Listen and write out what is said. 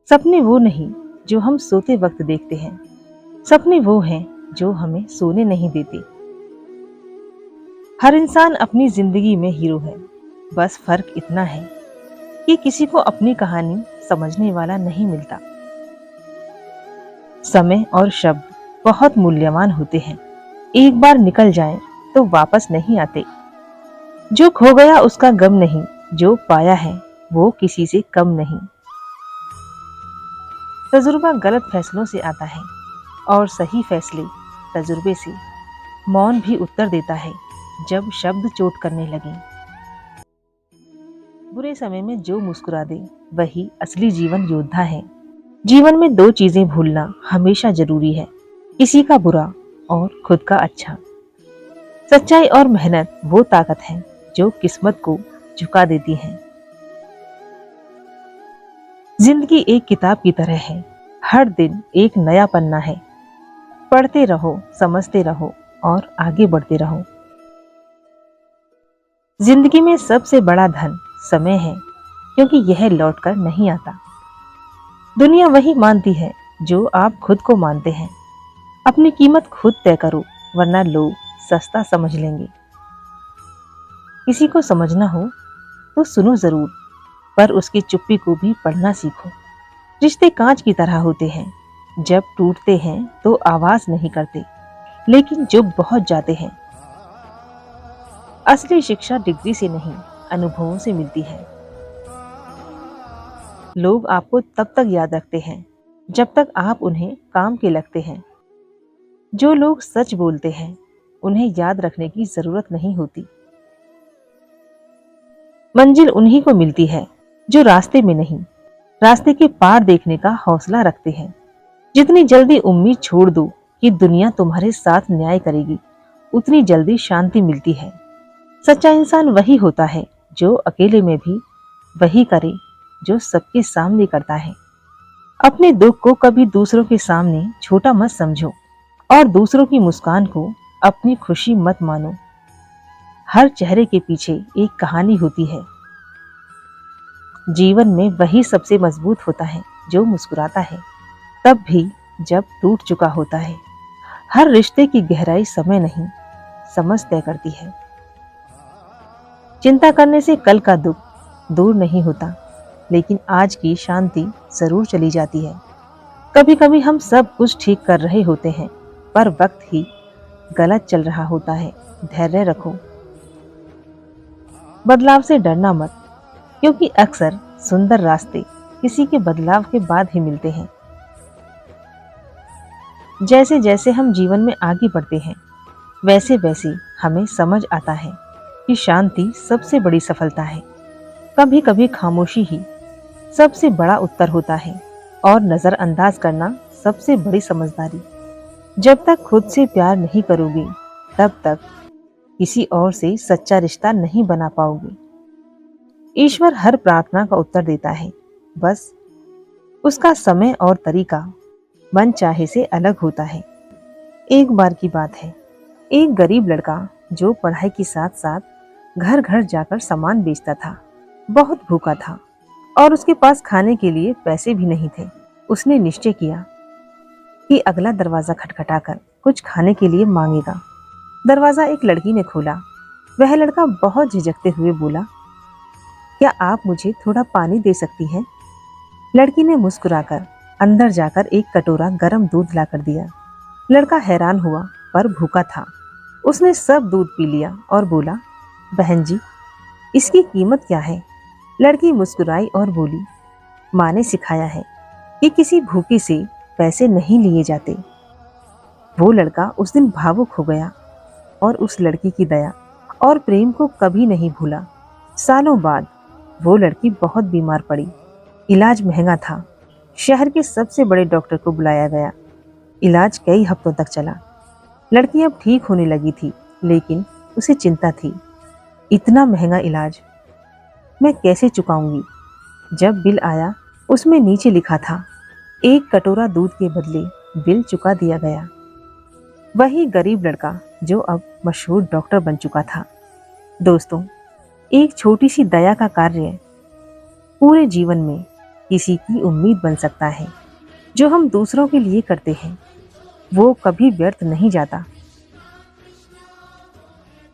सपने वो नहीं जो हम सोते वक्त देखते हैं, सपने वो हैं जो हमें सोने नहीं देते। हर इंसान अपनी जिंदगी में हीरो है, बस फर्क इतना है कि किसी को अपनी कहानी समझने वाला नहीं मिलता। समय और शब्द बहुत मूल्यवान होते हैं, एक बार निकल जाएं तो वापस नहीं आते। जो खो गया उसका गम नहीं, जो पाया है वो किसी से कम नहीं। तजुर्बा गलत फैसलों से आता है और सही फैसले तजुर्बे से। मौन भी उत्तर देता है जब शब्द चोट करने लगे। बुरे समय में जो मुस्कुरा दे वही असली जीवन योद्धा है। जीवन में दो चीजें भूलना हमेशा जरूरी है, किसी का बुरा और खुद का अच्छा। सच्चाई और मेहनत वो ताकत है जो किस्मत को झुका देती है। जिंदगी एक किताब की तरह है, हर दिन एक नया पन्ना है। पढ़ते रहो, समझते रहो और आगे बढ़ते रहो। जिंदगी में सबसे बड़ा धन समय है, क्योंकि यह लौट कर नहीं आता। दुनिया वही मानती है जो आप खुद को मानते हैं। अपनी कीमत खुद तय करो, वरना लोग सस्ता समझ लेंगे। किसी को समझना हो तो सुनो जरूर, पर उसकी चुप्पी को भी पढ़ना सीखो। रिश्ते कांच की तरह होते हैं, जब टूटते हैं तो आवाज नहीं करते, लेकिन चुप बहुत जाते हैं। असली शिक्षा डिग्री से नहीं, अनुभवों से मिलती है। लोग आपको तब तक याद रखते हैं जब तक आप उन्हें काम के लगते हैं। जो लोग सच बोलते हैं उन्हें याद रखने की जरूरत नहीं होती। मंजिल उन्हीं को मिलती है जो रास्ते में नहीं, रास्ते के पार देखने का हौसला रखते हैं। जितनी जल्दी उम्मीद छोड़ दो कि दुनिया तुम्हारे साथ न्याय करेगी, उतनी जल्दी शांति मिलती है। सच्चा इंसान वही होता है जो अकेले में भी वही करे जो सबके सामने करता है। अपने दुख को कभी दूसरों के सामने छोटा मत समझो और दूसरों की मुस्कान को अपनी खुशी मत मानो। हर चेहरे के पीछे एक कहानी होती है। जीवन में वही सबसे मजबूत होता है जो मुस्कुराता है, तब भी जब टूट चुका होता है। हर रिश्ते की गहराई समय नहीं, समझ तय करती है। चिंता करने से कल का दुख दूर नहीं होता, लेकिन आज की शांति जरूर चली जाती है। कभी कभी हम सब कुछ ठीक कर रहे होते हैं, पर वक्त ही गलत चल रहा होता है। धैर्य रखो। बदलाव से डरना मत, क्योंकि अक्सर सुंदर रास्ते किसी के बदलाव के बाद ही मिलते हैं। जैसे जैसे हम जीवन में आगे बढ़ते हैं, वैसे वैसे हमें समझ आता है कि शांति सबसे बड़ी सफलता है। कभी कभी खामोशी ही सबसे बड़ा उत्तर होता है और नजरअंदाज करना सबसे बड़ी समझदारी। जब तक खुद से प्यार नहीं करोगे, तब तक किसी और से सच्चा रिश्ता नहीं बना पाओगे। ईश्वर हर प्रार्थना का उत्तर देता है, बस उसका समय और तरीका मन चाहे से अलग होता है। एक बार की बात है, एक गरीब लड़का जो पढ़ाई के साथ साथ घर घर जाकर सामान बेचता था, बहुत भूखा था और उसके पास खाने के लिए पैसे भी नहीं थे। उसने निश्चय किया कि अगला दरवाजा खटखटाकर कुछ खाने के लिए मांगेगा। दरवाजा एक लड़की ने खोला। वह लड़का बहुत झिझकते हुए बोला, क्या आप मुझे थोड़ा पानी दे सकती हैं? लड़की ने मुस्कुराकर अंदर जाकर एक कटोरा गर्म दूध लाकर दिया। लड़का हैरान हुआ, पर भूखा था। उसने सब दूध पी लिया और बोला, बहन जी, इसकी कीमत क्या है? लड़की मुस्कुराई और बोली, माँ ने सिखाया है कि किसी भूखे से पैसे नहीं लिए जाते। वो लड़का उस दिन भावुक हो गया और उस लड़की की दया और प्रेम को कभी नहीं भूला। सालों बाद वो लड़की बहुत बीमार पड़ी। इलाज महंगा था। शहर के सबसे बड़े डॉक्टर को बुलाया गया। इलाज कई हफ्तों तक चला। लड़की अब ठीक होने लगी थी, लेकिन उसे चिंता थी, इतना महंगा इलाज मैं कैसे चुकाऊंगी? जब बिल आया, उसमें नीचे लिखा था, एक कटोरा दूध के बदले बिल चुका दिया गया। वही गरीब लड़का जो अब मशहूर डॉक्टर बन चुका था। दोस्तों, एक छोटी सी दया का कार्य पूरे जीवन में किसी की उम्मीद बन सकता है। जो हम दूसरों के लिए करते हैं वो कभी व्यर्थ नहीं जाता।